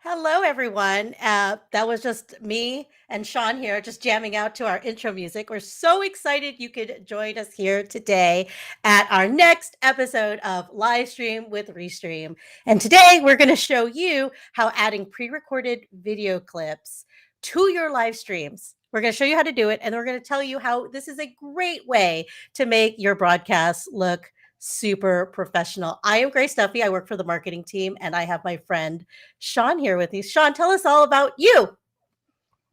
Hello, everyone. That was just me and Sean here, just jamming out to our intro music. We're so excited you could join us here today at our next episode of Livestream with Restream. And today we're going to show you how adding pre-recorded video clips to your live streams. We're going to show you how to do it, and we're going to tell you how this is a great way to make your broadcasts look super professional. I am Grace Duffy. I work for the marketing team, and I have my friend Sean here with me. Sean, tell us all about you.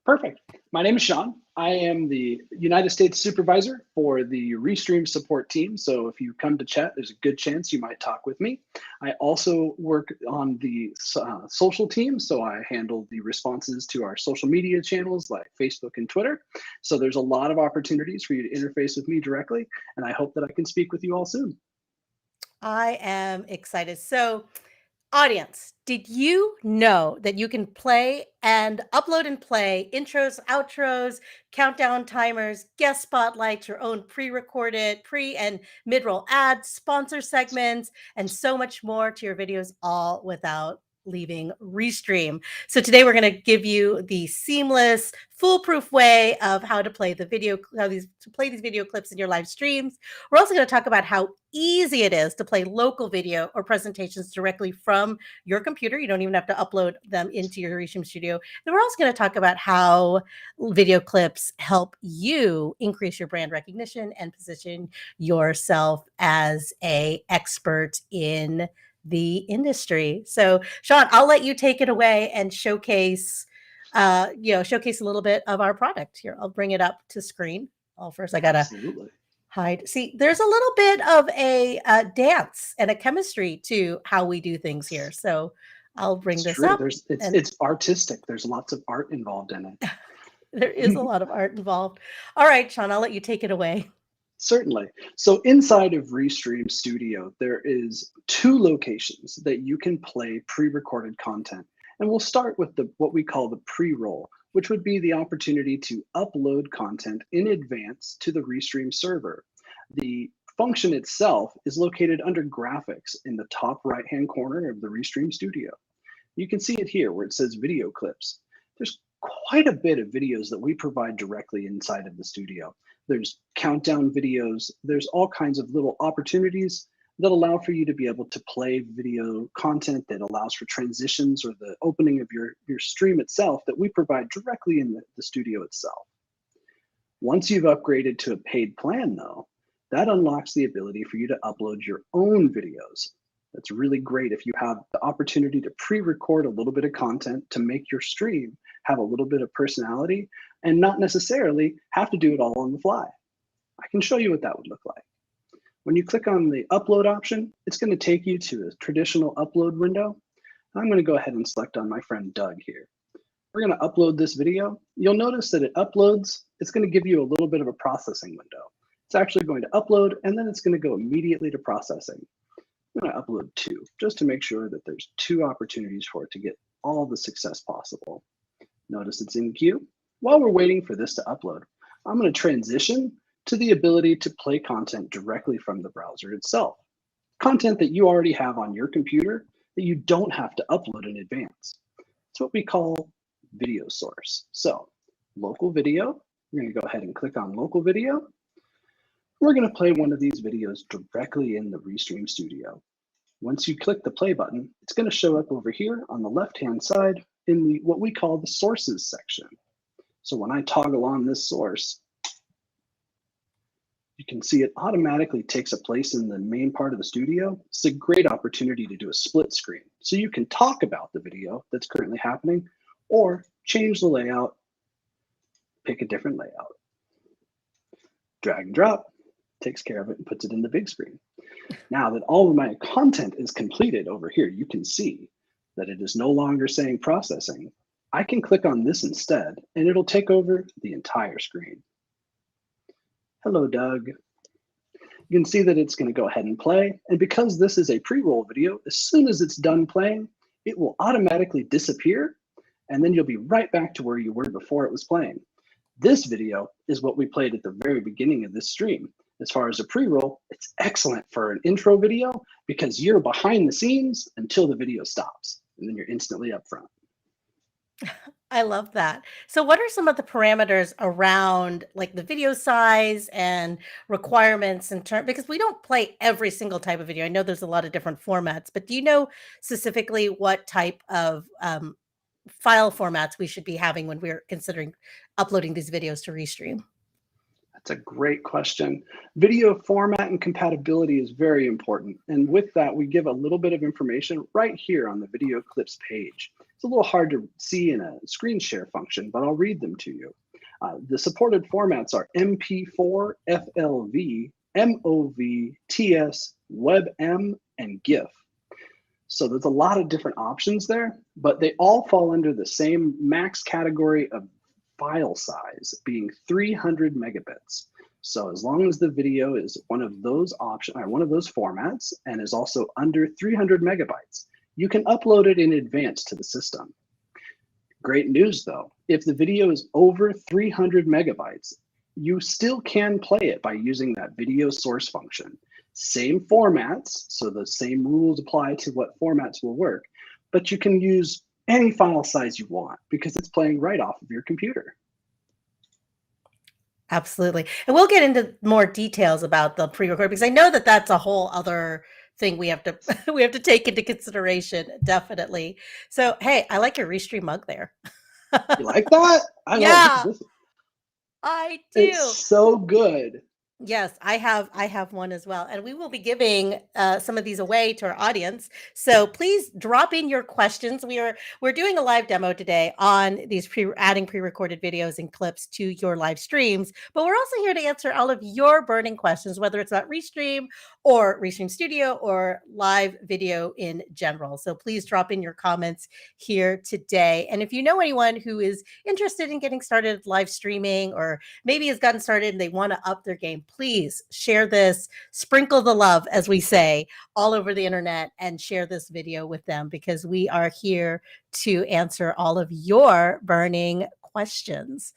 Perfect. My name is Sean. I am the United States supervisor for the Restream support team. So if you come to chat, there's a good chance you might talk with me. I also work on the social team. So I handle the responses to our social media channels like Facebook and Twitter. So there's a lot of opportunities for you to interface with me directly. And I hope that I can speak with you all soon. I am excited. So, audience, did you know that you can play and upload and play intros, outros, countdown timers, guest spotlights, your own pre-recorded, pre and mid-roll ads, sponsor segments, and so much more to your videos, all without leaving Restream. So today we're going to give you the seamless, foolproof way of how to play the video, play these video clips in your live streams. We're also going to talk about how easy it is to play local video or presentations directly from your computer. You don't even have to upload them into your Restream studio. Then we're also going to talk about how video clips help you increase your brand recognition and position yourself as an expert in the industry. So, Sean, I'll let you take it away and showcase showcase a little bit of our product here. I'll bring it up to screen. Oh, first I gotta hide. See, there's a little bit of a dance and a chemistry to how we do things here. So I'll bring this up. It's artistic. There's lots of art involved in it. There is a lot of art involved. All right, Sean, I'll let you take it away. Certainly. So inside of Restream Studio, there is 2 locations that you can play pre-recorded content. And we'll start with what we call the pre-roll, which would be the opportunity to upload content in advance to the Restream server. The function itself is located under graphics in the top right-hand corner of the Restream Studio. You can see it here where it says video clips. There's quite a bit of videos that we provide directly inside of the studio. There's countdown videos. There's all kinds of little opportunities that allow for you to be able to play video content that allows for transitions or the opening of your stream itself that we provide directly in the studio itself. Once you've upgraded to a paid plan though, that unlocks the ability for you to upload your own videos. That's really great if you have the opportunity to pre-record a little bit of content to make your stream have a little bit of personality and not necessarily have to do it all on the fly. I can show you what that would look like. When you click on the upload option, it's going to take you to a traditional upload window. I'm going to go ahead and select on my friend Doug here. We're going to upload this video. You'll notice that it uploads. It's going to give you a little bit of a processing window. It's actually going to upload and then it's going to go immediately to processing. I'm going to upload 2 just to make sure that there's 2 opportunities for it to get all the success possible. Notice it's in queue. While we're waiting for this to upload, I'm going to transition to the ability to play content directly from the browser itself. Content that you already have on your computer that you don't have to upload in advance. It's what we call video source. So local video, we're going to go ahead and click on local video. We're going to play one of these videos directly in the Restream Studio. Once you click the play button, it's going to show up over here on the left-hand side in what we call the sources section. So when I toggle on this source, you can see it automatically takes a place in the main part of the studio. It's a great opportunity to do a split screen. So you can talk about the video that's currently happening or change the layout, pick a different layout. Drag and drop. takes care of it and puts it in the big screen. Now that all of my content is completed over here, you can see that it is no longer saying processing. I can click on this instead, and it'll take over the entire screen. Hello, Doug. You can see that it's going to go ahead and play. And because this is a pre-roll video, as soon as it's done playing, it will automatically disappear. And then you'll be right back to where you were before it was playing. This video is what we played at the very beginning of this stream. As far as a pre-roll, it's excellent for an intro video because you're behind the scenes until the video stops. And then you're instantly up front. I love that. So what are some of the parameters around like the video size and requirements in terms, because we don't play every single type of video. I know there's a lot of different formats, but do you know specifically what type of file formats we should be having when we're considering uploading these videos to Restream? That's a great question. Video format and compatibility is very important. And with that, we give a little bit of information right here on the video clips page. It's a little hard to see in a screen share function, but I'll read them to you. The supported formats are MP4, FLV, MOV, TS, WebM, and GIF. So there's a lot of different options there, but they all fall under the same max category of file size being 300 megabits. So as long as the video is one of those options, or one of those formats, and is also under 300 megabytes, you can upload it in advance to the system. Great news though, if the video is over 300 megabytes, you still can play it by using that video source function. Same formats, so the same rules apply to what formats will work, but you can use any file size you want because it's playing right off of your computer. Absolutely. And we'll get into more details about the pre-record because I know that that's a whole other thing we have to we have to take into consideration, definitely. So, hey, I like your Restream mug there. You like that? Yeah, Love this. I do. It's so good. Yes, I have one as well. And we will be giving some of these away to our audience. So please drop in your questions. We're doing a live demo today on these adding pre-recorded videos and clips to your live streams. But we're also here to answer all of your burning questions, whether it's about Restream or Restream Studio or live video in general. So please drop in your comments here today. And if you know anyone who is interested in getting started live streaming or maybe has gotten started and they want to up their game, please share this, sprinkle the love, as we say, all over the internet and share this video with them because we are here to answer all of your burning questions.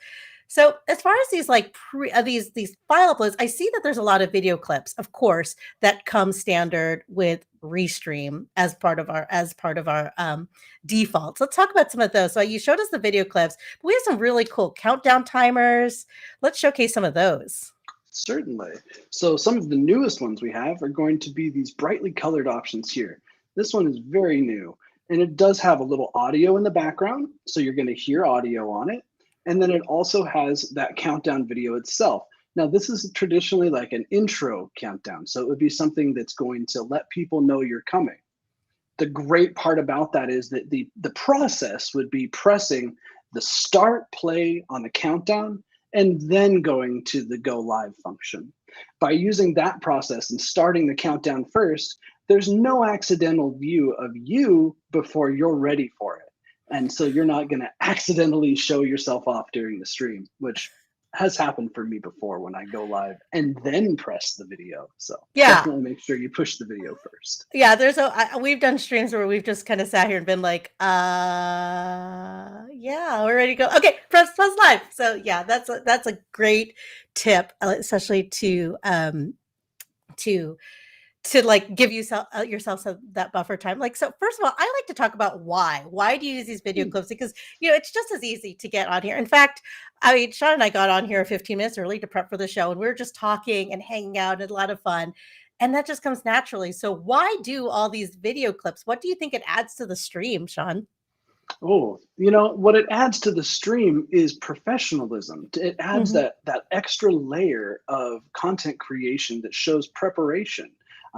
So as far as these like these file uploads, I see that there's a lot of video clips, of course, that come standard with Restream as part of our defaults. Let's talk about some of those. So you showed us the video clips, but we have some really cool countdown timers. Let's showcase some of those. Certainly. So some of the newest ones we have are going to be these brightly colored options here. This one is very new, and it does have a little audio in the background, so you're going to hear audio on it. And then it also has that countdown video itself. Now, this is traditionally like an intro countdown, so it would be something that's going to let people know you're coming. The great part about that is that the process would be pressing the start play on the countdown and then going to the go live function. By using that process and starting the countdown first, there's no accidental view of you before you're ready for it. And so you're not going to accidentally show yourself off during the stream, which has happened for me before when I go live and then press the video. So yeah, definitely make sure you push the video first. Yeah, we've done streams where we've just kind of sat here and been like, yeah, we're ready to go. Okay, press live. So yeah, that's a great tip, especially to like give yourself that buffer time. Like, so first of all, I like to talk about why do you use these video clips? Because, it's just as easy to get on here. In fact, I mean, Sean and I got on here 15 minutes early to prep for the show, and we were just talking and hanging out and a lot of fun. And that just comes naturally. So why do all these video clips? What do you think it adds to the stream, Sean? Oh, what it adds to the stream is professionalism. It adds that extra layer of content creation that shows preparation.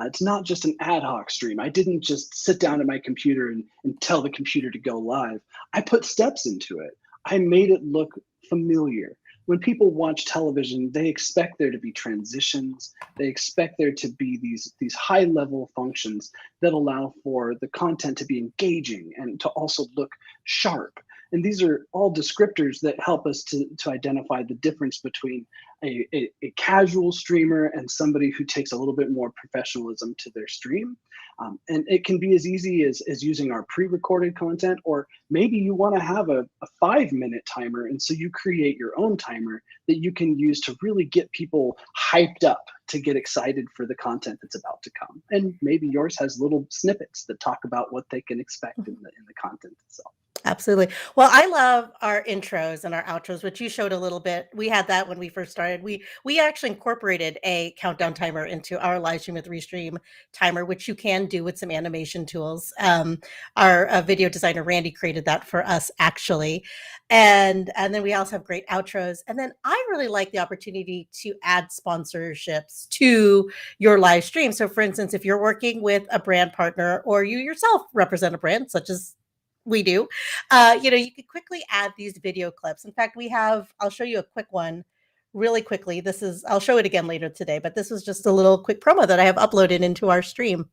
It's not just an ad hoc stream. I didn't just sit down at my computer and tell the computer to go live. I put steps into it. I made it look familiar. when people watch television, they expect there to be transitions. They expect there to be these high level functions that allow for the content to be engaging and to also look sharp. And these are all descriptors that help us to identify the difference between a casual streamer and somebody who takes a little bit more professionalism to their stream. And it can be as easy as using our pre-recorded content, or maybe you want to have a 5-minute timer, and so you create your own timer that you can use to really get people hyped up to get excited for the content that's about to come. And maybe yours has little snippets that talk about what they can expect in the content itself. Absolutely. Well, I love our intros and our outros, which you showed a little bit. We had that when we first started. We actually incorporated a countdown timer into our live stream with Restream timer, which you can do with some animation tools. Our video designer Randy created that for us, actually, and then we also have great outros. And then I really like the opportunity to add sponsorships to your live stream. So, for instance, if you're working with a brand partner or you yourself represent a brand, such as we do, you could quickly add these video clips. In fact, I'll show you a quick one really quickly. I'll show it again later today, but this was just a little quick promo that I have uploaded into our stream.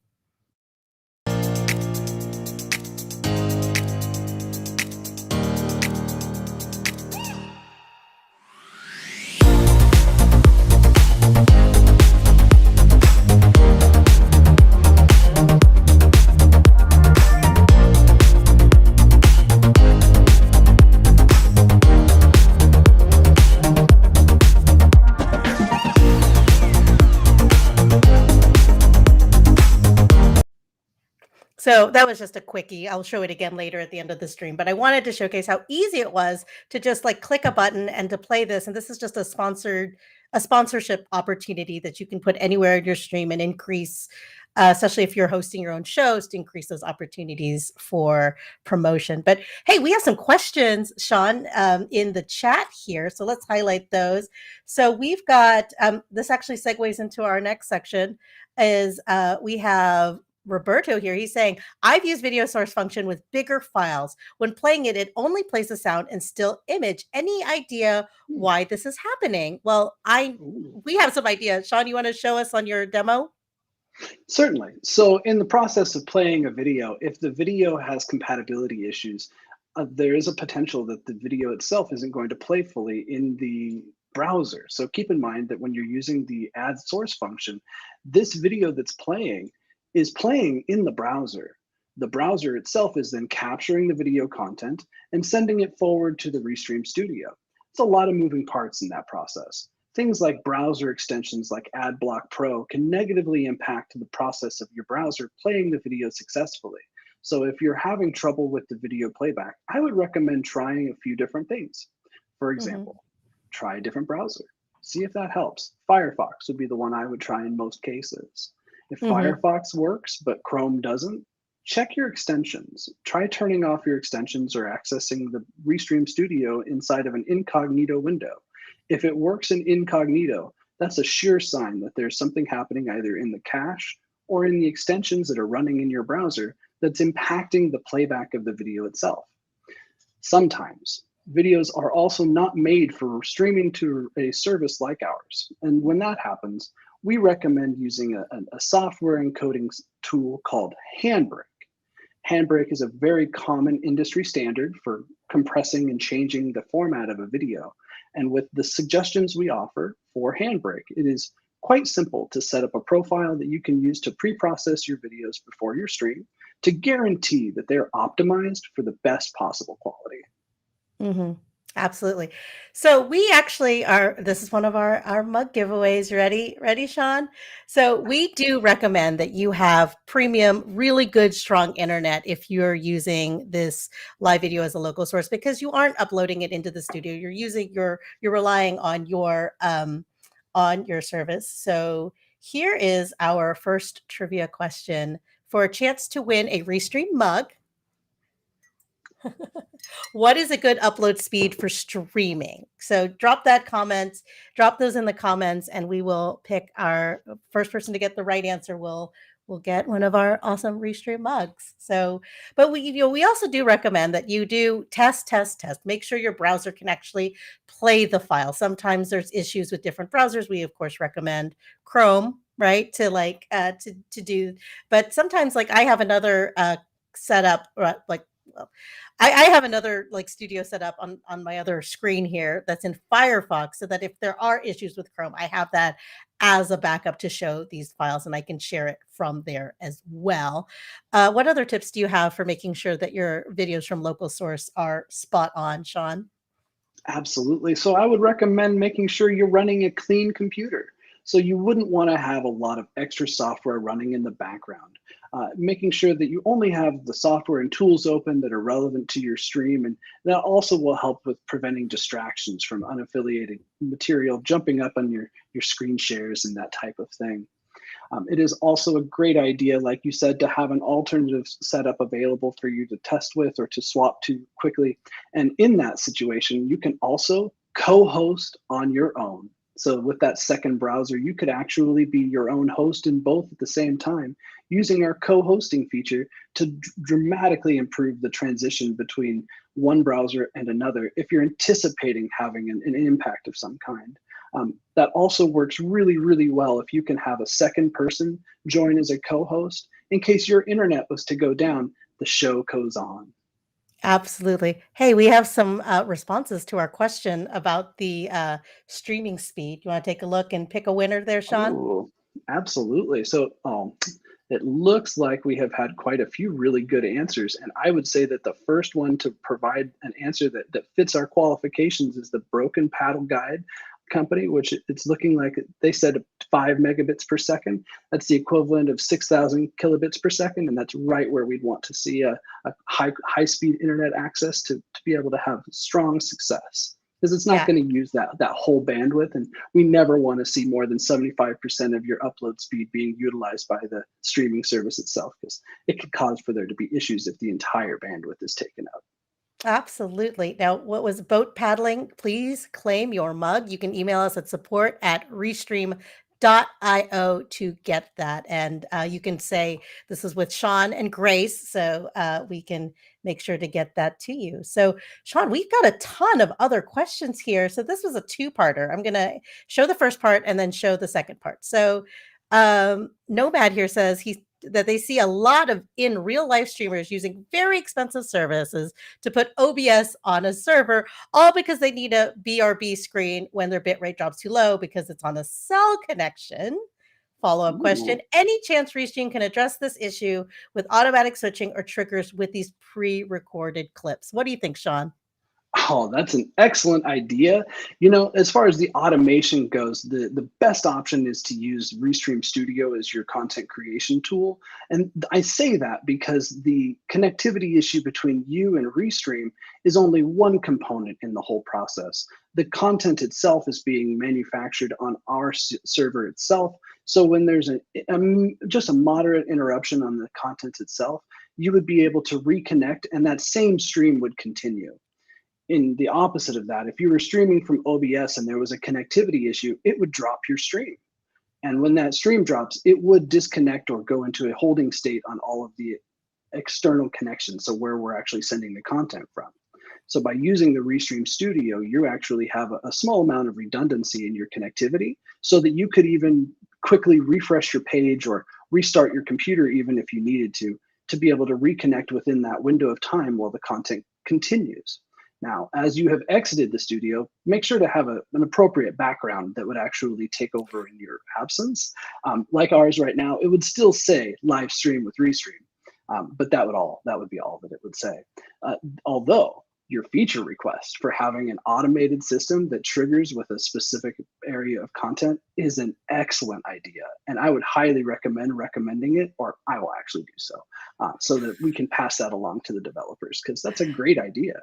So that was just a quickie. I'll show it again later at the end of the stream, but I wanted to showcase how easy it was to just like click a button and to play this. And this is just a sponsorship opportunity that you can put anywhere in your stream and increase, especially if you're hosting your own shows, to increase those opportunities for promotion. But hey, we have some questions, Sean, in the chat here. So let's highlight those. So we've got, this actually segues into our next section, is we have Roberto here. He's saying, I've used video source function with bigger files. When playing it, it only plays the sound and still image. Any idea why this is happening? Well, we have some ideas. Sean, you want to show us on your demo? Certainly. So in the process of playing a video, if the video has compatibility issues, there is a potential that the video itself isn't going to play fully in the browser. So keep in mind that when you're using the add source function, this video that's playing is playing in the browser. The browser itself is then capturing the video content and sending it forward to the Restream Studio. It's a lot of moving parts in that process. Things like browser extensions like AdBlock Pro can negatively impact the process of your browser playing the video successfully. So if you're having trouble with the video playback, I would recommend trying a few different things. For example, try a different browser. See if that helps. Firefox would be the one I would try in most cases. If Firefox works, but Chrome doesn't, check your extensions. Try turning off your extensions or accessing the Restream Studio inside of an incognito window. If it works in incognito, that's a sure sign that there's something happening either in the cache or in the extensions that are running in your browser that's impacting the playback of the video itself. Sometimes videos are also not made for streaming to a service like ours. And when that happens, we recommend using a software encoding tool called Handbrake. Handbrake is a very common industry standard for compressing and changing the format of a video. And with the suggestions we offer for Handbrake, it is quite simple to set up a profile that you can use to pre-process your videos before your stream to guarantee that they're optimized for the best possible quality. Absolutely. So we actually this is one of our mug giveaways. Ready, Sean? So we do recommend that you have premium, really good, strong internet if you're using this live video as a local source, because you aren't uploading it into the studio. You're relying on your service. So here is our first trivia question for a chance to win a Restream mug. What is a good upload speed for streaming? So drop those in the comments, and we will pick our first person to get the right answer will will get one of our awesome Restream mugs. So, but we also do recommend that you do test. Make sure your browser can actually play the file. Sometimes there's issues with different browsers. We of course recommend Chrome, right? To like to do, but sometimes like I have another setup, like well, I have another like studio set up on my other screen here that's in Firefox, so that if there are issues with Chrome, I have that as a backup to show these files, and I can share it from there as well. What other tips do you have for making sure that your videos from local source are spot on, Sean? Absolutely. So I would recommend making sure you're running a clean computer. So you wouldn't want to have a lot of extra software running in the background. Making sure that you only have the software and tools open that are relevant to your stream. And that also will help with preventing distractions from unaffiliated material jumping up on your screen shares and that type of thing. It is also a great idea, like you said, to have an alternative setup available for you to test with or to swap to quickly. And in that situation, you can also co-host on your own. So with that second browser, you could actually be your own host in both at the same time, using our co-hosting feature to dramatically improve the transition between one browser and another if you're anticipating having an impact of some kind. That also works really, really well if you can have a second person join as a co-host in case your internet was to go down, the show goes on. Absolutely. Hey, we have some responses to our question about the streaming speed. You want to take a look and pick a winner there, Sean? Oh, absolutely. So it looks like we have had quite a few really good answers. And I would say that the first one to provide an answer that fits our qualifications is the Broken Paddle Guide company, which it's looking like they said 5 megabits per second. That's the equivalent of 6,000 kilobits per second. And that's right where we'd want to see a high speed internet access to be able to have strong success, because it's not Yeah, going to use that whole bandwidth. And we never want to see more than 75% of your upload speed being utilized by the streaming service itself, because it could cause for there to be issues if the entire bandwidth is taken up. absolutely. Now, what was boat paddling? Please claim your mug. You can email us at support@restream.io to get that. And you can say this is with Sean and Grace, so we can make sure to get that to you. So, Sean, we've got a ton of other questions here. So, this was a two-parter. I'm going to show the first part and then show the second part. So, Nomad here says that they see a lot of in real life streamers using very expensive services to put OBS on a server, all because they need a BRB screen when their bitrate drops too low because it's on a cell connection. Follow up question: Ooh. any chance Restream can address this issue with automatic switching or triggers with these pre recorded clips? What do you think, Sean? Oh, that's an excellent idea. You know, as far as the automation goes, the best option is to use Restream Studio as your content creation tool. And I say that because the connectivity issue between you and Restream is only one component in the whole process. The content itself is being manufactured on our server itself. So when there's just a moderate interruption on the content itself, you would be able to reconnect and that same stream would continue. In the opposite of that, if you were streaming from OBS and there was a connectivity issue, it would drop your stream. And when that stream drops, it would disconnect or go into a holding state on all of the external connections, so where we're actually sending the content from. So by using the Restream Studio, you actually have a small amount of redundancy in your connectivity so that you could even quickly refresh your page or restart your computer even if you needed to be able to reconnect within that window of time while the content continues. Now, as you have exited the studio, make sure to have an appropriate background that would actually take over in your absence. Like ours right now, it would still say live stream with Restream, but that would be all that it would say. Although your feature request for having an automated system that triggers with a specific area of content is an excellent idea, and I would highly recommending it, or I will actually do so, so that we can pass that along to the developers, because that's a great idea.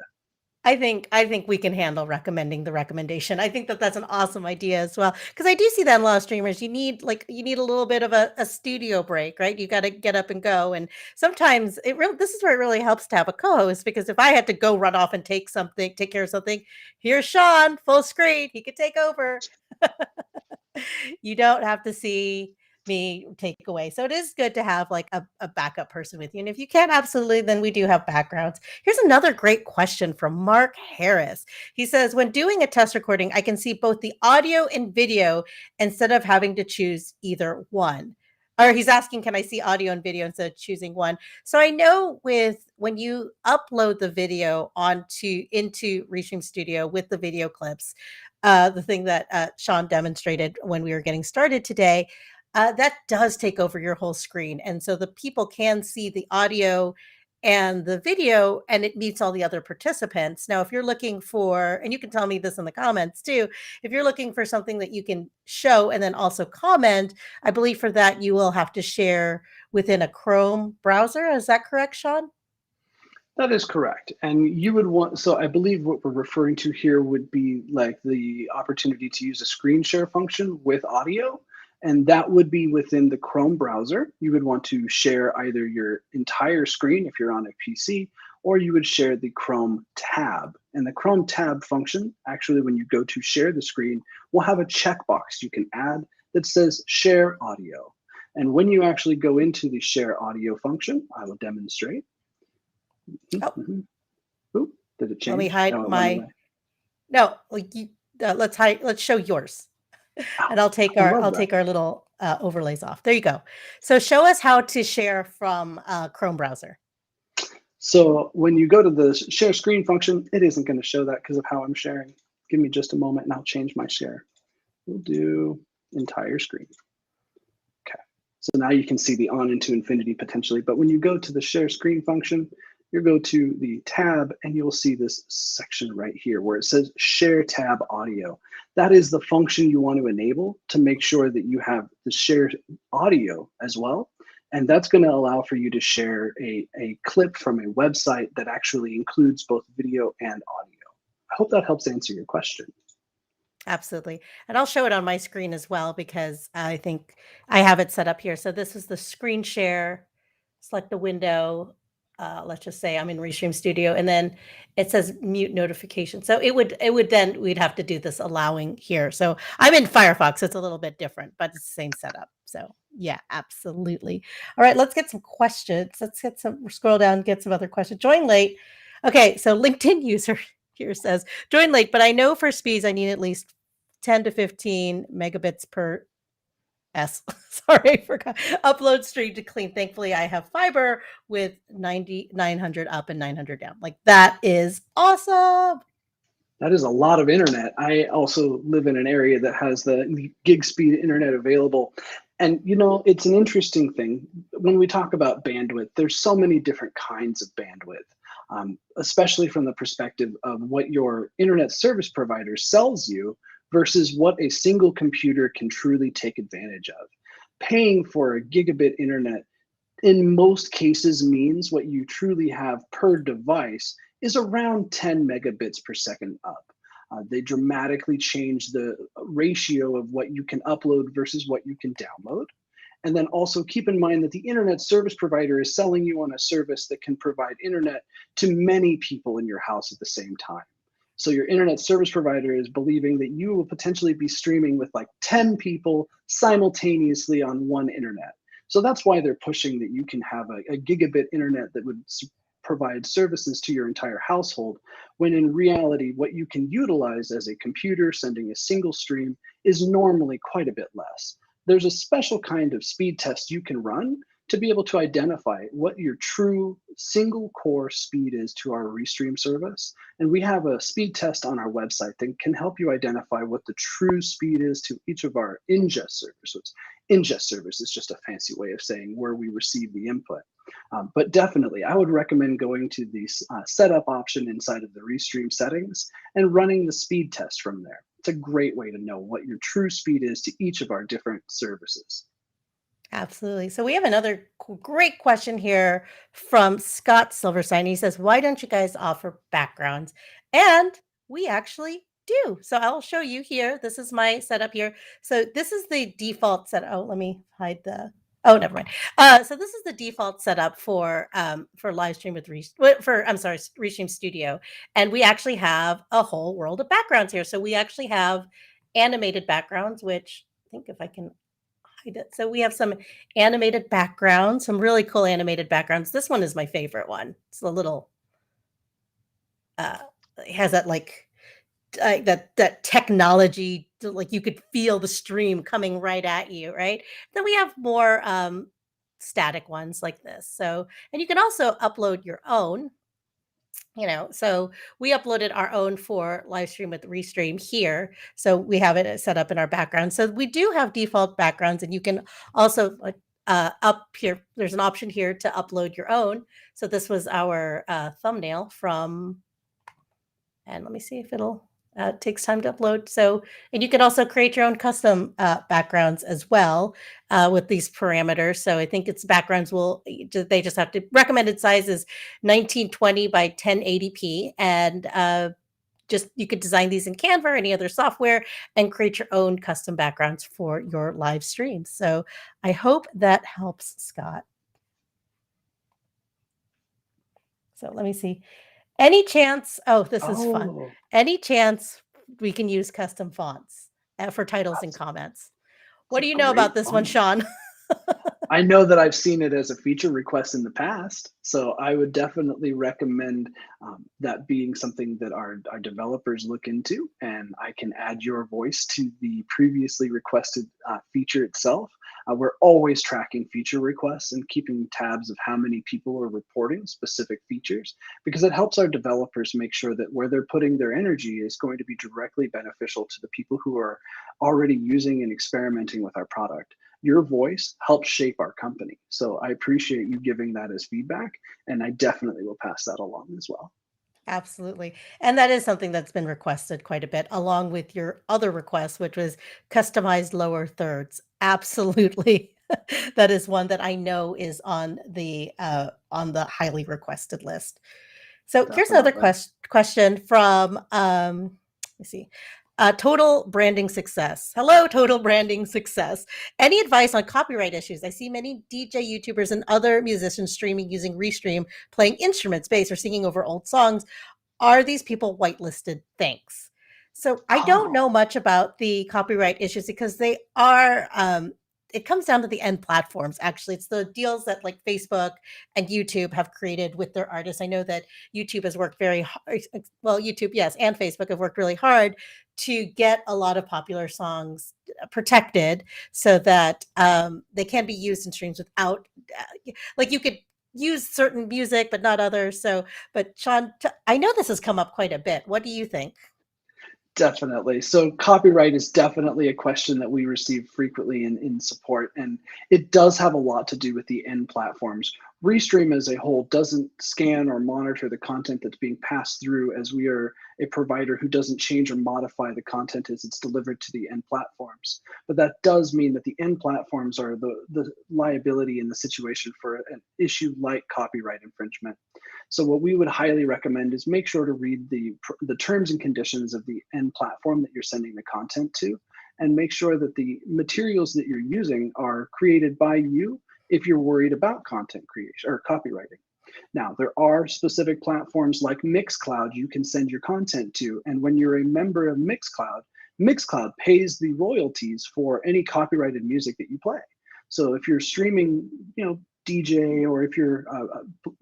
I think we can handle recommending the recommendation. I think that that's an awesome idea as well, because I do see that in a lot of streamers. You need a little bit of a studio break, right? You got to get up and go, and sometimes this is where it really helps to have a co-host, because if I had to go run off and take care of something, here's Sean, full screen, he could take over. You don't have to see me take away. So it is good to have like a backup person with you. And if you can't, absolutely, then we do have backgrounds. Here's another great question from Mark Harris. He says, when doing a test recording, I can see both the audio and video instead of having to choose either one. Or he's asking, can I see audio and video instead of choosing one? So I know with when you upload the video onto into Restream Studio with the video clips, the thing that Sean demonstrated when we were getting started today, that does take over your whole screen. And so the people can see the audio and the video, and it meets all the other participants. Now, if you're looking for, and you can tell me this in the comments too, if you're looking for something that you can show and then also comment, I believe for that you will have to share within a Chrome browser. Is that correct, Sean? That is correct. And you would want, so I believe what we're referring to here would be like the opportunity to use a screen share function with audio. And that would be within the Chrome browser. You would want to share either your entire screen if you're on a PC, or you would share the Chrome tab. And the Chrome tab function, actually, when you go to share the screen, will have a checkbox you can add that says share audio. And when you actually go into the share audio function, I will demonstrate. Oh, Oop, did it change? let me hide No, it went my. away. No, like you, let's hide. Let's show yours, Oh, and I'll take I our love that. little overlays off. There you go. So show us how to share from Chrome browser. So when you go to the share screen function, it isn't going to show that because of how I'm sharing. Give me just a moment and I'll change my share. We'll do entire screen. Okay. So now you can see the on into infinity potentially. But when you go to the share screen function, you go to the tab and you'll see this section right here where it says share tab audio. That is the function you want to enable to make sure that you have the shared audio as well. And that's going to allow for you to share a clip from a website that actually includes both video and audio. I hope that helps answer your question. Absolutely. And I'll show it on my screen as well because I think I have it set up here. So this is the screen share. Select the window. Let's just say I'm in Restream Studio, and then it says mute notification. So it would then we'd have to do this allowing here. So I'm in Firefox. It's a little bit different, but it's the same setup. So yeah, absolutely. All right, let's get some questions. Let's get some scroll down, get some other questions. Join late. Okay, so LinkedIn user here says join late, but I know for speeds I need at least 10 to 15 megabits per S. Sorry, I forgot. Upload stream to clean. Thankfully, I have fiber with 900 up and 900 down. Like that is awesome. That is a lot of internet. I also live in an area that has the gig speed internet available. And you know, it's an interesting thing. When we talk about bandwidth, there's so many different kinds of bandwidth, especially from the perspective of what your internet service provider sells you versus what a single computer can truly take advantage of. Paying for a gigabit internet in most cases means what you truly have per device is around 10 megabits per second up. They dramatically change the ratio of what you can upload versus what you can download. And then also keep in mind that the internet service provider is selling you on a service that can provide internet to many people in your house at the same time. So your internet service provider is believing that you will potentially be streaming with like 10 people simultaneously on one internet. So that's why they're pushing that you can have a gigabit internet that would provide services to your entire household, when in reality, what you can utilize as a computer sending a single stream is normally quite a bit less. There's a special kind of speed test you can run to be able to identify what your true single core speed is to our Restream service. And we have a speed test on our website that can help you identify what the true speed is to each of our ingest servers. So it's ingest service is just a fancy way of saying where we receive the input. But definitely, I would recommend going to the setup option inside of the Restream settings and running the speed test from there. It's a great way to know what your true speed is to each of our different services. Absolutely. So we have another great question here from Scott Silverstein. He says, "Why don't you guys offer backgrounds?" And we actually do. So I'll show you here. This is my setup here. So this is the default set. Oh, let me hide the. Oh, never mind. So this is the default setup for live stream with Restream Studio, and we actually have a whole world of backgrounds here. So we actually have animated backgrounds, which I think if I can So we have some animated backgrounds, some really cool animated backgrounds. This one is my favorite one. It's a little, uh, it has that like that technology, like you could feel the stream coming right at you, right? Then we have more static ones like this. So, and you can also upload your own. So we uploaded our own for live stream with Restream here. So we have it set up in our background. So we do have default backgrounds, and you can also up here. There's an option here to upload your own. So this was our thumbnail from, and let me see if it'll. It takes time to upload. So, and you can also create your own custom backgrounds as well with these parameters. So I think its backgrounds they just have to, recommended size is 1920 by 1080p. And just, you could design these in Canva or any other software and create your own custom backgrounds for your live streams. So I hope that helps, Scott. So let me see. Any chance, oh, this is fun. Oh, Any chance we can use custom fonts for titles and comments? What that's do you a know about great this one, font. Sean? I know that I've seen it as a feature request in the past, so I would definitely recommend that being something that our developers look into, and I can add your voice to the previously requested feature itself. We're always tracking feature requests and keeping tabs of how many people are reporting specific features, because it helps our developers make sure that where they're putting their energy is going to be directly beneficial to the people who are already using and experimenting with our product. Your voice helps shape our company. So I appreciate you giving that as feedback, and I definitely will pass that along as well. Absolutely. And that is something that's been requested quite a bit, along with your other request, which was customized lower thirds. Absolutely. That is one that I know is on the highly requested list. So here's another Definitely. question from let's see. Total branding success. Hello, total branding success. Any advice on copyright issues? I see many DJ YouTubers and other musicians streaming using Restream, playing instruments, bass, or singing over old songs. Are these people whitelisted? Thanks. So I don't Oh, know much about the copyright issues because they are it comes down to the end platforms. Actually, it's the deals that like Facebook and YouTube have created with their artists. I know that YouTube has worked very hard. Well, YouTube, yes, and Facebook have worked really hard to get a lot of popular songs protected so that they can be used in streams without, like, you could use certain music but not others. So, but Sean, I know this has come up quite a bit. What do you think? definitely. So copyright is definitely a question that we receive frequently in support, and it does have a lot to do with the end platforms. Restream as a whole doesn't scan or monitor the content that's being passed through, as we are a provider who doesn't change or modify the content as it's delivered to the end platforms. But that does mean that the end platforms are the liability in the situation for an issue like copyright infringement. So what we would highly recommend is make sure to read the terms and conditions of the end platform that you're sending the content to, and make sure that the materials that you're using are created by you if you're worried about content creation or copywriting. Now, there are specific platforms like Mixcloud you can send your content to, and when you're a member of Mixcloud, Mixcloud pays the royalties for any copyrighted music that you play. So if you're streaming, DJ, or if you're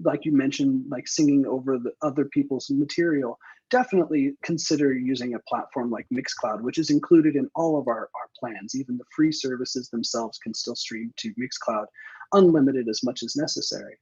like you mentioned, like singing over the other people's material, definitely consider using a platform like Mixcloud, which is included in all of our plans. Even the free services themselves can still stream to Mixcloud unlimited as much as necessary.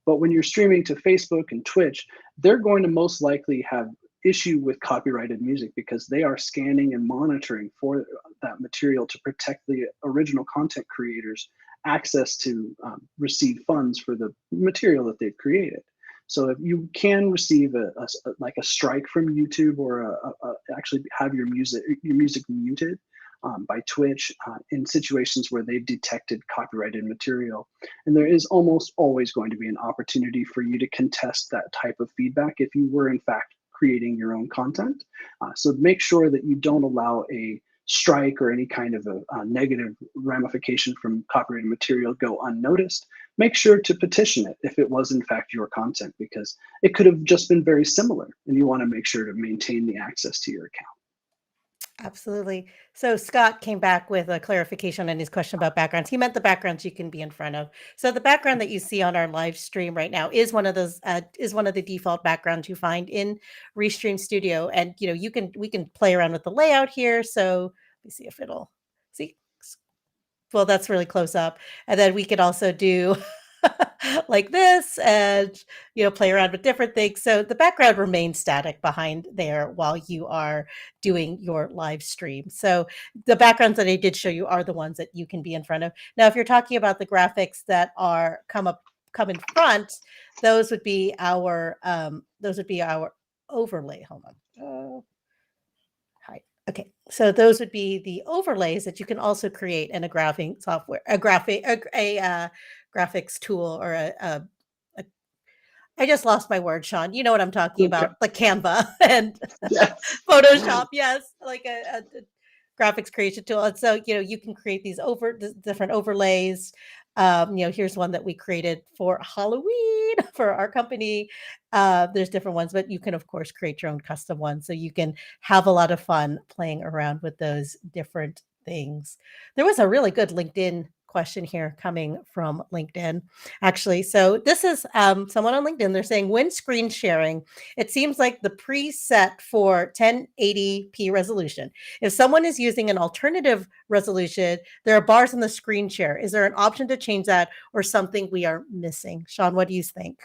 But when you're streaming to Facebook and Twitch, they're going to most likely have issue with copyrighted music because they are scanning and monitoring for that material to protect the original content creators access to receive funds for the material that they've created. So if you can receive like a strike from YouTube, or actually have your music muted by Twitch in situations where they've detected copyrighted material. And there is almost always going to be an opportunity for you to contest that type of feedback if you were in fact creating your own content. So make sure that you don't allow a strike or any kind of a negative ramification from copyrighted material go unnoticed. Make sure to petition it if it was in fact your content, because it could have just been very similar and you want to make sure to maintain the access to your account. Absolutely. So Scott came back with a clarification on his question about backgrounds. He meant the backgrounds you can be in front of. So the background that you see on our live stream right now is one of those is one of the default backgrounds you find in Restream Studio, and we can play around with the layout here. So let me see if it'll see. Well, that's really close up. And then we could also do like this and, play around with different things. So the background remains static behind there while you are doing your live stream. So the backgrounds that I did show you are the ones that you can be in front of. Now, if you're talking about the graphics that are come in front, those would be our overlay. Hold on. Hi. Okay, so those would be the overlays that you can also create in a graphing software, graphics tool, or a I just lost my word, Sean. You know what I'm talking Okay. about, like Canva and Yes. Photoshop. Yes, like a graphics creation tool. And so, you can create these different overlays. Here's one that we created for Halloween for our company. There's different ones, but you can, of course, create your own custom ones. So you can have a lot of fun playing around with those different things. There was a really good LinkedIn question here coming from LinkedIn, actually. So this is someone on LinkedIn. They're saying, when screen sharing, it seems like the preset for 1080p resolution. If someone is using an alternative resolution, there are bars on the screen share. Is there an option to change that, or something we are missing? Sean, what do you think?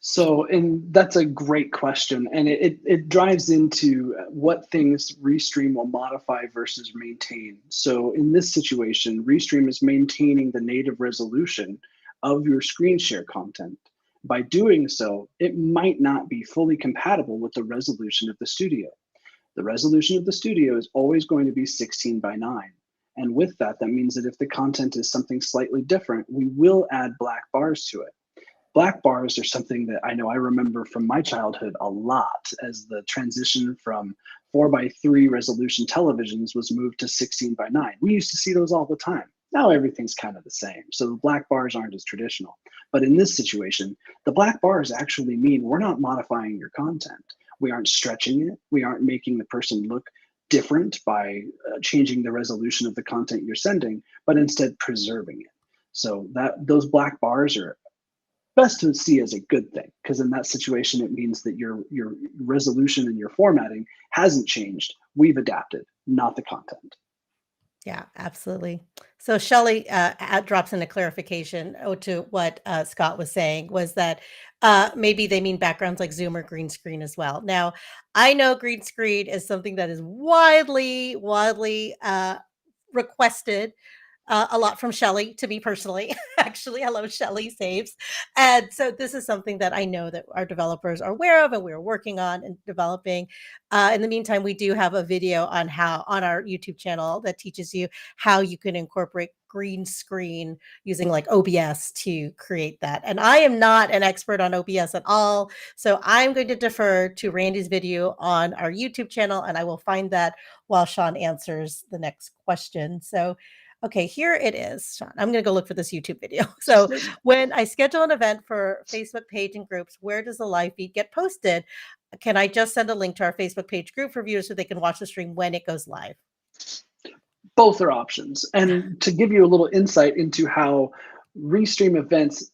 So, and that's a great question. And it drives into what things Restream will modify versus maintain. So in this situation, Restream is maintaining the native resolution of your screen share content. By doing so, it might not be fully compatible with the resolution of the studio. The resolution of the studio is always going to be 16 by 9. And with that, that means that if the content is something slightly different, we will add black bars to it. Black bars are something that I know I remember from my childhood a lot as the transition from 4 by 3 resolution televisions was moved to 16 by 9. We used to see those all the time. Now everything's kind of the same. So the black bars aren't as traditional. But in this situation, the black bars actually mean we're not modifying your content. We aren't stretching it. We aren't making the person look different by changing the resolution of the content you're sending, but instead preserving it. So that those black bars are best to see as a good thing, because in that situation it means that your resolution and your formatting hasn't changed. We've adapted, not the content. Yeah, absolutely. So Shelley drops in a clarification to what Scott was saying, was that maybe they mean backgrounds like Zoom or green screen as well. Now, I know green screen is something that is widely requested a lot from Shelley, to me personally. Actually, I love Shelley saves. And so this is something that I know that our developers are aware of and we're working on and developing. In the meantime, we do have a video on our YouTube channel that teaches you how you can incorporate green screen using like OBS to create that. And I am not an expert on OBS at all. So I'm going to defer to Randy's video on our YouTube channel, and I will find that while Sean answers the next question. So okay, here it is, Sean. I'm going to go look for this YouTube video. So, when I schedule an event for Facebook page and groups, where does the live feed get posted? Can I just send a link to our Facebook page group for viewers so they can watch the stream when it goes live? Both are options. And to give you a little insight into how Restream events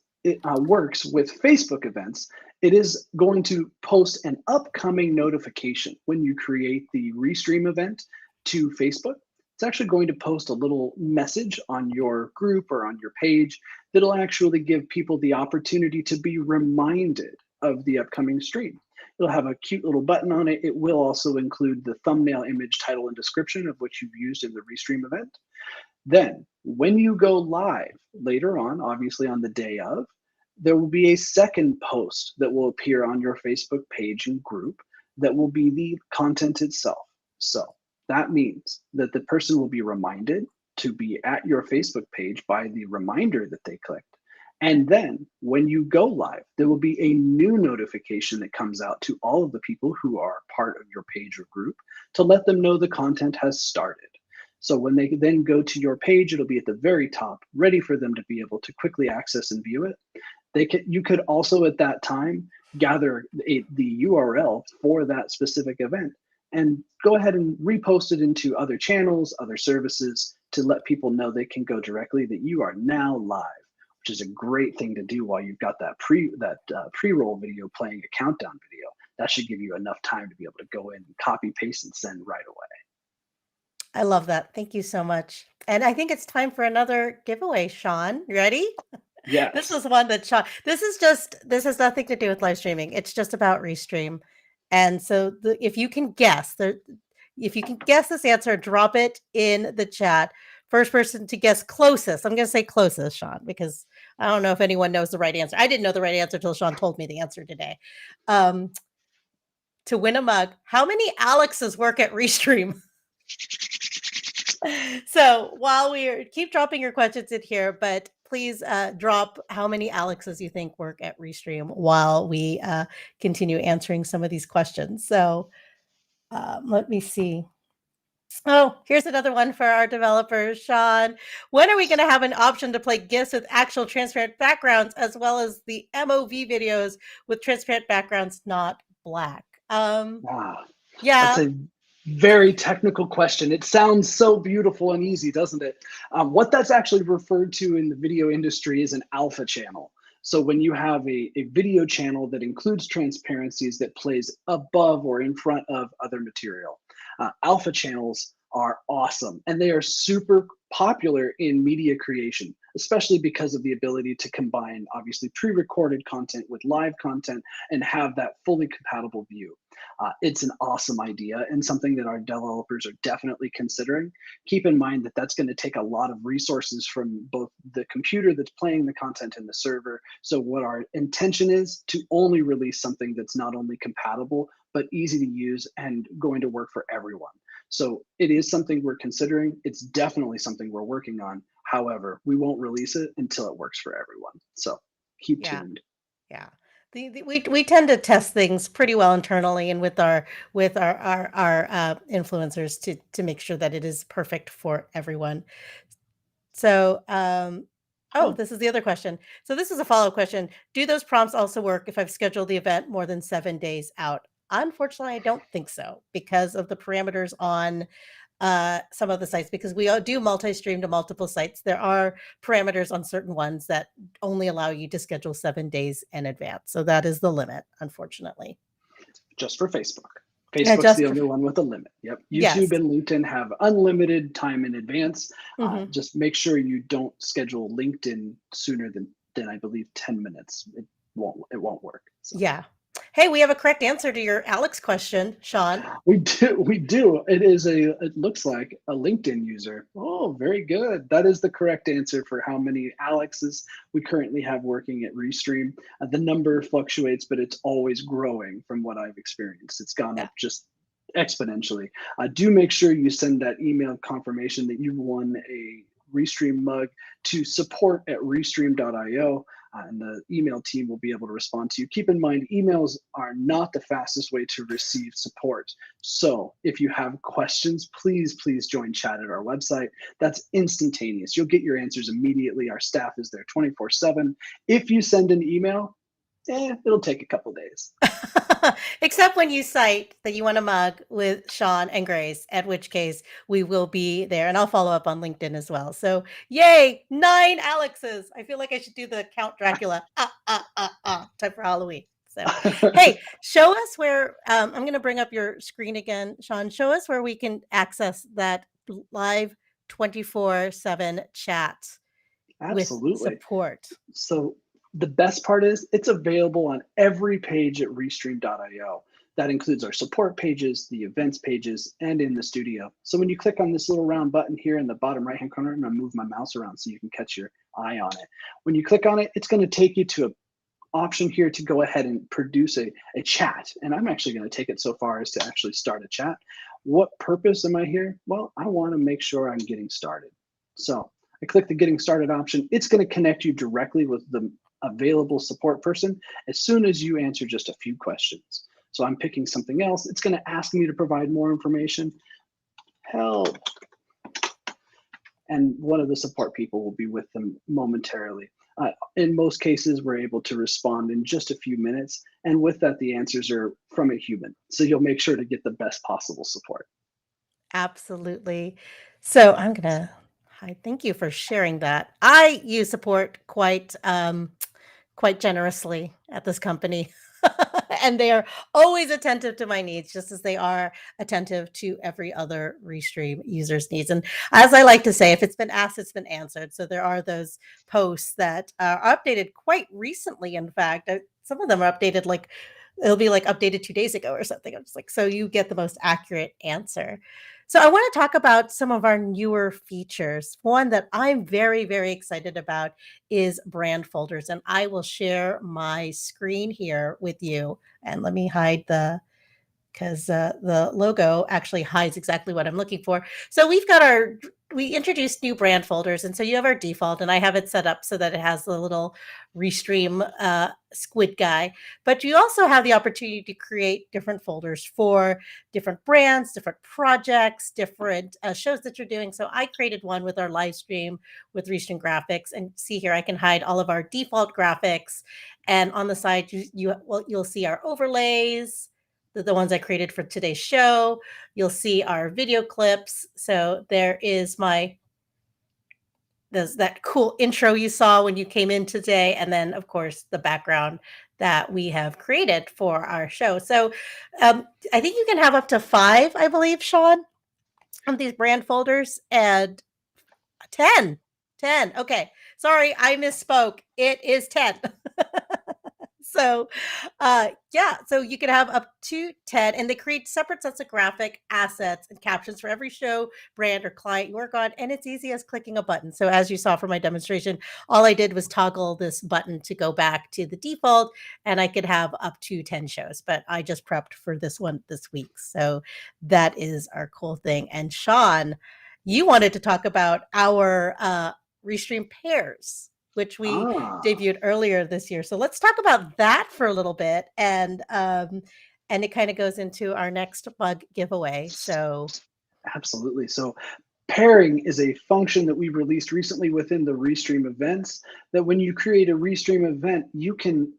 works with Facebook events, it is going to post an upcoming notification when you create the Restream event to Facebook. It's actually going to post a little message on your group or on your page that'll actually give people the opportunity to be reminded of the upcoming stream. It'll have a cute little button on it. It will also include the thumbnail, image, title, and description of what you've used in the Restream event. Then, when you go live later on, obviously on the day of, there will be a second post that will appear on your Facebook page and group that will be the content itself. So that means that the person will be reminded to be at your Facebook page by the reminder that they clicked. And then when you go live, there will be a new notification that comes out to all of the people who are part of your page or group to let them know the content has started. So when they then go to your page, it'll be at the very top, ready for them to be able to quickly access and view it. You could also at that time gather the URL for that specific event and go ahead and repost it into other channels, other services to let people know they can go directly that you are now live, which is a great thing to do while you've got that pre-roll video playing a countdown video. That should give you enough time to be able to go in and copy, paste, and send right away. I love that. Thank you so much. And I think it's time for another giveaway, Sean. You ready? This Yes. was one that Sean, this has nothing to do with live streaming. It's just about Restream. And so if you can guess, this answer, drop it in the chat. First person to guess closest. I'm going to say closest, Sean, because I don't know if anyone knows the right answer. I didn't know the right answer till Sean told me the answer today. To win a mug, how many Alexes work at Restream? So while keep dropping your questions in here, but please drop how many Alexes you think work at Restream while we continue answering some of these questions. So let me see. Oh, here's another one for our developers, Sean. When are we going to have an option to play GIFs with actual transparent backgrounds as well as the MOV videos with transparent backgrounds, not black? Wow. Yeah. That's a very technical question. It sounds so beautiful and easy, doesn't it? What that's actually referred to in the video industry is an alpha channel. So when you have a video channel that includes transparencies that plays above or in front of other material, alpha channels are awesome and they are super popular in media creation, especially because of the ability to combine obviously pre-recorded content with live content and have that fully compatible view. It's an awesome idea and something that our developers are definitely considering. Keep in mind that that's going to take a lot of resources from both the computer that's playing the content and the server. So what our intention is to only release something that's not only compatible, but easy to use and going to work for everyone. So it is something we're considering. It's definitely something we're working on. However, we won't release it until it works for everyone. So keep tuned. Yeah. We tend to test things pretty well internally and with our influencers to make sure that it is perfect for everyone. So Oh, this is the other question. So this is a follow-up question. Do those prompts also work if I've scheduled the event more than 7 days out? Unfortunately, I don't think so because of the parameters on some of the sites, because we all do multi-stream to multiple sites. There are parameters on certain ones that only allow you to schedule 7 days in advance. So that is the limit, unfortunately. just for Facebook. Yeah, Facebook's the only one with a limit. Yep. yes. YouTube and LinkedIn have unlimited time in advance. Mhm. Just make sure you don't schedule LinkedIn sooner than I believe 10 minutes. It won't work. So. Yeah. Hey, we have a correct answer to your Alex question, Sean. We do. It looks like a LinkedIn user. Oh, very good. That is the correct answer for how many Alexes we currently have working at Restream. The number fluctuates, but it's always growing from what I've experienced. It's gone up just exponentially. Do make sure you send that email confirmation that you've won a Restream mug to support@Restream.io. And the email team will be able to respond to you. Keep in mind, emails are not the fastest way to receive support. So if you have questions, please join chat at our website. That's instantaneous. You'll get your answers immediately. Our staff is there 24/7. If you send an email, it'll take a couple days. Except when you cite that you want a mug with Sean and Grace, at which case we will be there. And I'll follow up on LinkedIn as well. So yay, 9 Alexes. I feel like I should do the Count Dracula type for Halloween. So hey, show us where I'm going to bring up your screen again, Sean. Show us where we can access that live 24/7 chat Absolutely. with support. So the best part is it's available on every page at Restream.io. That includes our support pages, the events pages, and in the studio. So when you click on this little round button here in the bottom right-hand corner, I'm gonna move my mouse around so you can catch your eye on it. When you click on it, it's gonna take you to an option here to go ahead and produce a chat. And I'm actually gonna take it so far as to actually start a chat. What purpose am I here? Well, I wanna make sure I'm getting started. So I click the getting started option. It's gonna connect you directly with the available support person as soon as you answer just a few questions. So I'm picking something else. It's going to ask me to provide more information. Help. And one of the support people will be with them momentarily. In most cases, we're able to respond in just a few minutes. And with that, the answers are from a human. So you'll make sure to get the best possible support. Absolutely. So I'm gonna hi, thank you for sharing that. I use support quite generously at this company. And they are always attentive to my needs, just as they are attentive to every other Restream user's needs. And as I like to say, if it's been asked, it's been answered. So there are those posts that are updated quite recently. In fact, some of them are updated like it'll be like updated 2 days ago or something. I'm just like, so you get the most accurate answer. So I want to talk about some of our newer features. One that I'm very, very excited about is brand folders. And I will share my screen here with you. And let me hide because the logo actually hides exactly what I'm looking for. So we introduced new brand folders. And so you have our default, and I have it set up so that it has the little Restream squid guy. But you also have the opportunity to create different folders for different brands, different projects, different shows that you're doing. So I created one with our live stream with Restream graphics. And see here, I can hide all of our default graphics. And on the side, you'll see our overlays, the ones I created for today's show. You'll see our video clips. So there is there's that cool intro you saw when you came in today. And then, of course, the background that we have created for our show. So I think you can have up to 5, I believe, Sean, of these brand folders, and 10. 10. Okay. Sorry, I misspoke. It is 10. So, yeah, so you can have up to 10, and they create separate sets of graphic assets and captions for every show, brand, or client you work on. And it's easy as clicking a button. So, as you saw from my demonstration, all I did was toggle this button to go back to the default, and I could have up to 10 shows. But I just prepped for this one this week. So, that is our cool thing. And Sean, you wanted to talk about our Restream pairs, which we Ah, debuted earlier this year. So let's talk about that for a little bit, and it kind of goes into our next bug giveaway. So absolutely. So pairing is a function that we released recently within the Restream events, that when you create a Restream event, you can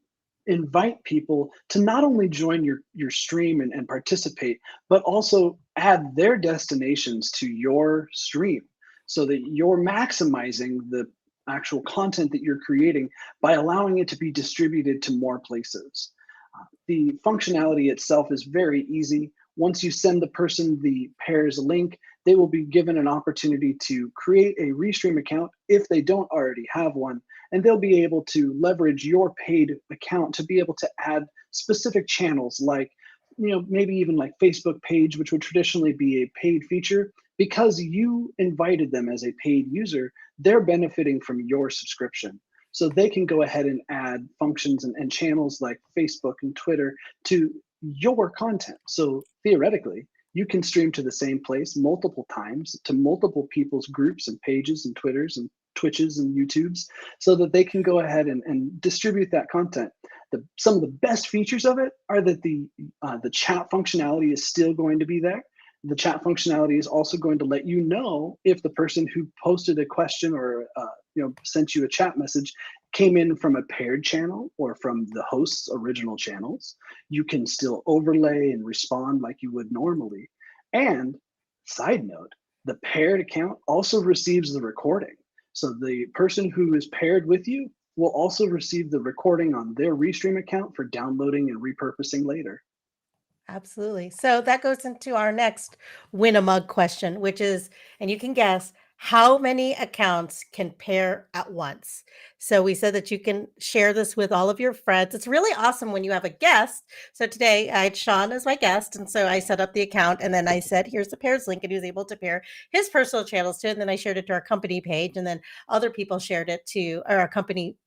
invite people to not only join your stream and participate, but also add their destinations to your stream so that you're maximizing the actual content that you're creating by allowing it to be distributed to more places. The functionality itself is very easy. Once you send the person the pairs link, they will be given an opportunity to create a Restream account if they don't already have one, and they'll be able to leverage your paid account to be able to add specific channels like, maybe even like Facebook page, which would traditionally be a paid feature. Because you invited them as a paid user, they're benefiting from your subscription. So they can go ahead and add functions and channels like Facebook and Twitter to your content. So theoretically, you can stream to the same place multiple times to multiple people's groups and pages and Twitters and Twitches and YouTubes so that they can go ahead and distribute that content. Some of the best features of it are that the chat functionality is still going to be there. The chat functionality is also going to let you know if the person who posted a question or sent you a chat message came in from a paired channel or from the host's original channels. You can still overlay and respond like you would normally. And side note, the paired account also receives the recording. So the person who is paired with you will also receive the recording on their Restream account for downloading and repurposing later. absolutely. So that goes into our next win a mug question, which is, and you can guess, how many accounts can pair at once? So we said that you can share this with all of your friends. It's really awesome when you have a guest. So today I had Sean as my guest. And so I set up the account, and then I said, here's the pairs link. And he was able to pair his personal channels to it. And then I shared it to our company page. And then other people shared it to our company,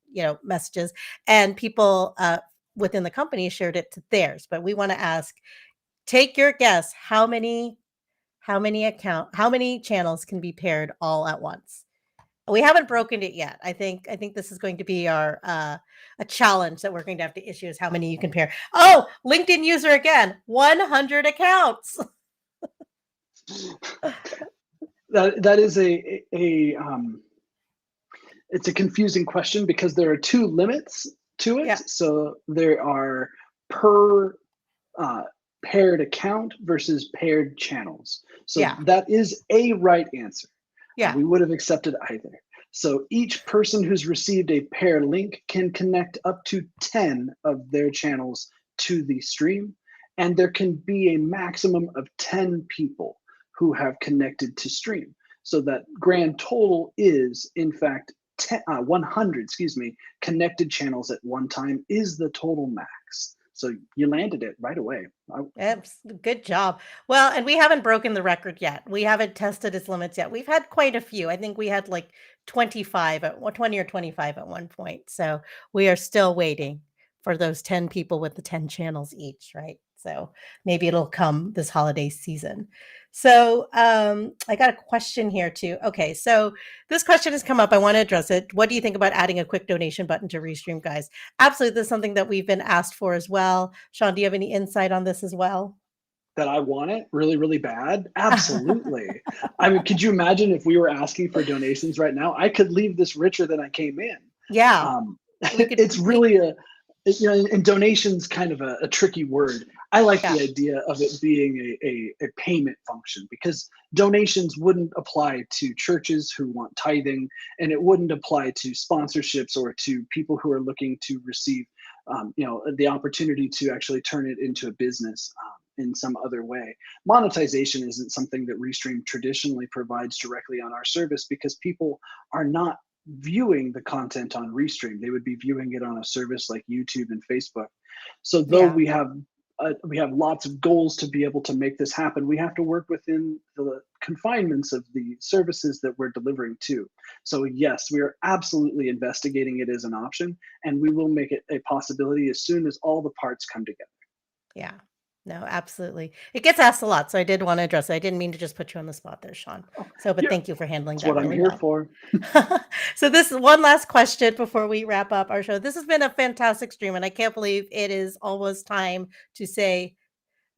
messages, and people within the company shared it to theirs. But we want to ask, take your guess. How many channels can be paired all at once? We haven't broken it yet. I think this is going to be our a challenge that we're going to have to issue, is how many you can pair. Oh, LinkedIn user again, 100 accounts. That is a It's a confusing question because there are two limits to it. Yeah. So there are per uh, paired account versus paired channels. So Yeah. that is a right answer. Yeah. We would have accepted either. So each person who's received a pair link can connect up to 10 of their channels to the stream, and there can be a maximum of 10 people who have connected to stream. So that grand total is, in fact, 100, excuse me, connected channels at one time is the total max. So you landed it right away. Good job. Well, and we haven't broken the record yet. We haven't tested its limits yet. We've had quite a few. I think we had like 25 at 20 or 25 at one point. So we are still waiting for those 10 people with the 10 channels each, right? So maybe it'll come this holiday season. So I got a question here too. Okay, so this question has come up. I want to address it. What do you think about adding a quick donation button to Restream, guys? Absolutely, this is something that we've been asked for as well. Sean, do you have any insight on this as well? That I want it really, really bad? Absolutely. I mean, could you imagine if we were asking for donations right now? I could leave this richer than I came in. Yeah, Um, we could it's we really and donations kind of a tricky word. I like yeah, the idea of it being a payment function because donations wouldn't apply to churches who want tithing, and it wouldn't apply to sponsorships or to people who are looking to receive, the opportunity to actually turn it into a business in some other way. Monetization isn't something that Restream traditionally provides directly on our service because people are not viewing the content on Restream. They would be viewing it on a service like YouTube and Facebook. So though yeah. we have lots of goals to be able to make this happen, we have to work within the confinements of the services that we're delivering to. So yes, we are absolutely investigating it as an option, and we will make it a possibility as soon as all the parts come together. Yeah. No, absolutely. It gets asked a lot, so I did want to address it. I didn't mean to just put you on the spot there, Sean. Oh, So, but yeah, thank you for handling that's that what I'm really here well. for. So this is one last question before we wrap up our show. This has been a fantastic stream, and I can't believe it is almost time to say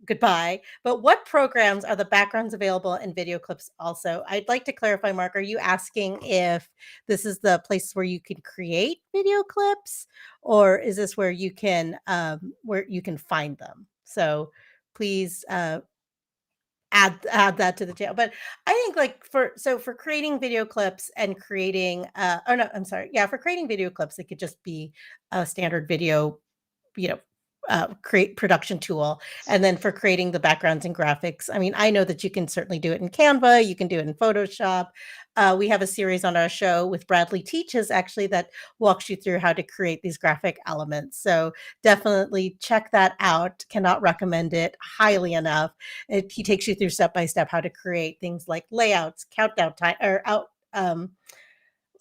goodbye. But what programs are the backgrounds available in video clips also? I'd like to clarify, Mark, are you asking if this is the place where you can create video clips, or is this where you can find them? So please add that to the channel. But I think like for creating video clips and creating or no, I'm sorry. Yeah, for creating video clips, it could just be a standard video, you know, create production tool. And then for creating the backgrounds and graphics, I mean, I know that you can certainly do it in Canva, you can do it in Photoshop. We have a series on our show with Bradley Teaches actually that walks you through how to create these graphic elements. So definitely check that out. Cannot recommend it highly enough. He takes you through step by step how to create things like layouts, countdown time, or out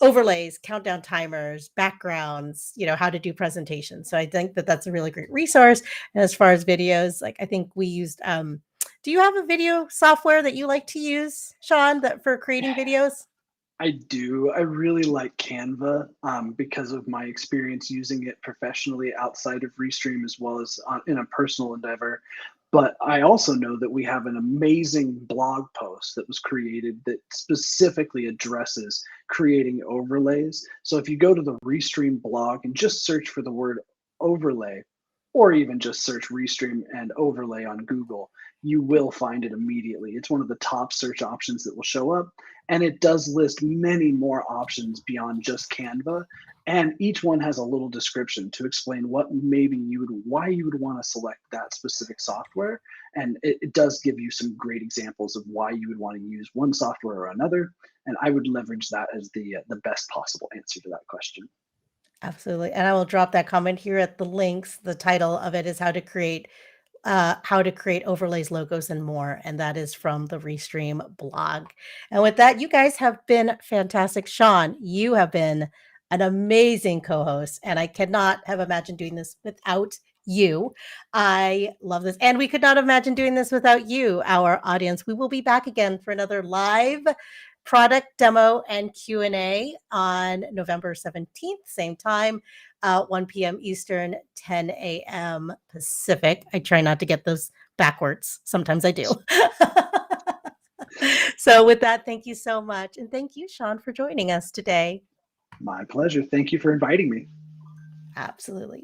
overlays, countdown timers, backgrounds, how to do presentations. So I think that that's a really great resource. And as far as videos, like I think we used do you have a video software that you like to use, Sean, that for creating videos? I do. I really like Canva because of my experience using it professionally outside of Restream as well as in a personal endeavor. But I also know that we have an amazing blog post that was created that specifically addresses creating overlays. So if you go to the Restream blog and just search for the word overlay, or even just search Restream and overlay on Google, you will find it immediately. It's one of the top search options that will show up, and it does list many more options beyond just Canva. And each one has a little description to explain why you would want to select that specific software. And it does give you some great examples of why you would want to use one software or another. And I would leverage that as the best possible answer to that question. Absolutely. And I will drop that comment here at the links. The title of it is how to create overlays, logos, and more. And that is from the Restream blog. And with that, you guys have been fantastic. Sean, you have been an amazing co-host, and I cannot have imagined doing this without you. I love this. And we could not imagine doing this without you, our audience. We will be back again for another live product demo and Q&A on November 17th, same time, 1 p.m. Eastern, 10 a.m. Pacific. I try not to get those backwards. Sometimes I do. So with that, thank you so much. And thank you, Sean, for joining us today. My pleasure. Thank you for inviting me. Absolutely.